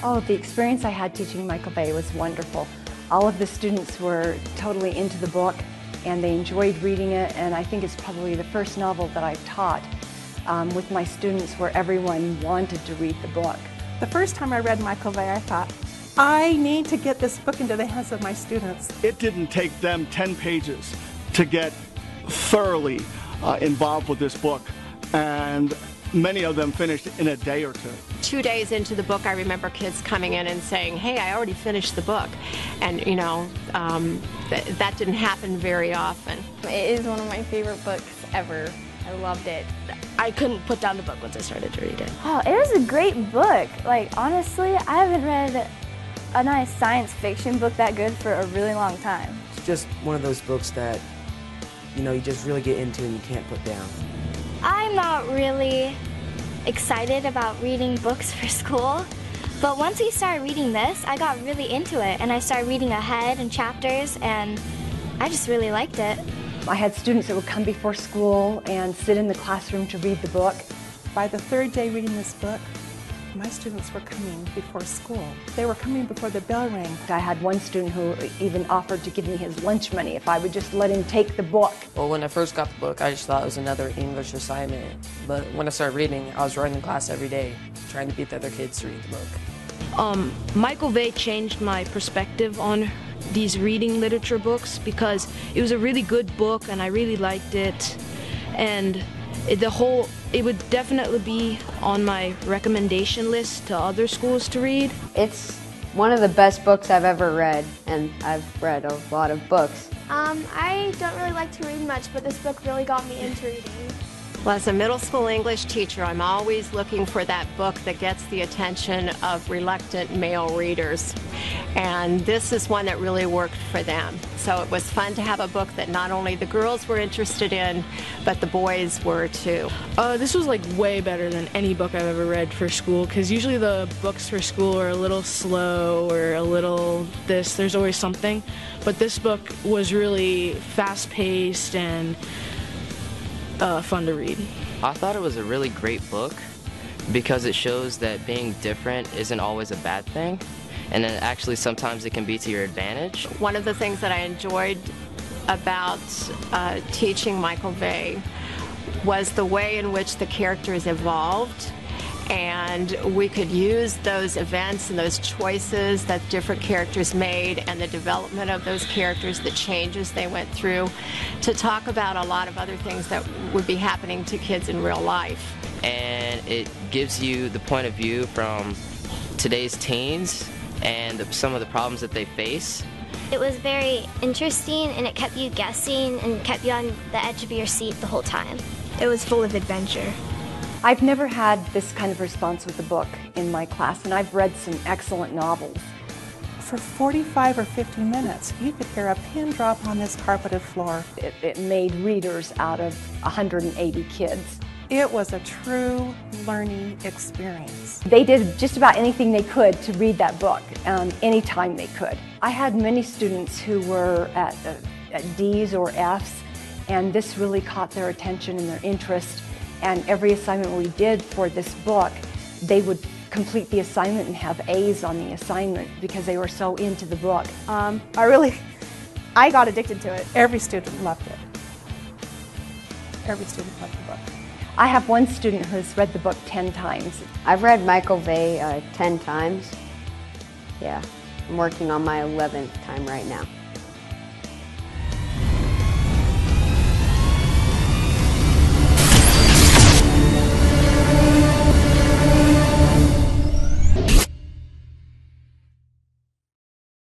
Oh, the experience I had teaching Michael Bay was wonderful. All of the students were totally into the book and they enjoyed reading it, and I think it's probably the first novel that I've taught with my students where everyone wanted to read the book. The first time I read Michael Bay, I thought, I need to get this book into the hands of my students. It didn't take them 10 pages to get thoroughly involved with this book, and many of them finished in a day or two. 2 days into the book, I remember kids coming in and saying, hey, I already finished the book. And, you know, that didn't happen very often. It is one of my favorite books ever. I loved it. I couldn't put down the book once I started to read it. Oh, it was a great book. Like, honestly, I haven't read a nice science fiction book that good for a really long time. It's just one of those books that, you know, you just really get into and you can't put down. I'm not really excited about reading books for school, but once we started reading this, I got really into it, and I started reading ahead in chapters, and I just really liked it. I had students that would come before school and sit in the classroom to read the book. By the third day reading this book, my students were coming before school. They were coming before the bell rang. I had one student who even offered to give me his lunch money if I would just let him take the book. Well, when I first got the book, I just thought it was another English assignment. But when I started reading, I was running class every day, trying to beat the other kids to read the book. Michael Bay changed my perspective on these reading literature books because it was a really good book and I really liked it. And it would definitely be on my recommendation list to other schools to read. It's one of the best books I've ever read, and I've read a lot of books. I don't really like to read much, but this book really got me into reading. Well, as a middle school English teacher, I'm always looking for that book that gets the attention of reluctant male readers. And this is one that really worked for them. So it was fun to have a book that not only the girls were interested in, but the boys were too. This was like way better than any book I've ever read for school, because usually the books for school are a little slow or a little there's always something. But this book was really fast-paced and fun to read. I thought it was a really great book because it shows that being different isn't always a bad thing, and then actually sometimes it can be to your advantage. One of the things that I enjoyed about teaching Michael Bay was the way in which the characters evolved, and we could use those events and those choices that different characters made and the development of those characters, the changes they went through, to talk about a lot of other things that would be happening to kids in real life. And it gives you the point of view from today's teens and some of the problems that they face. It was very interesting, and it kept you guessing and kept you on the edge of your seat the whole time. It was full of adventure. I've never had this kind of response with a book in my class, and I've read some excellent novels. For 45 or 50 minutes, you could hear a pin drop on this carpeted floor. It made readers out of 180 kids. It was a true learning experience. They did just about anything they could to read that book, anytime they could. I had many students who were at D's or F's, and this really caught their attention and their interest. And every assignment we did for this book, they would complete the assignment and have A's on the assignment because they were so into the book. I got addicted to it. Every student loved it. Every student loved the book. I have one student who's read the book 10 times. I've read Michael Bay 10 times. Yeah, I'm working on my 11th time right now.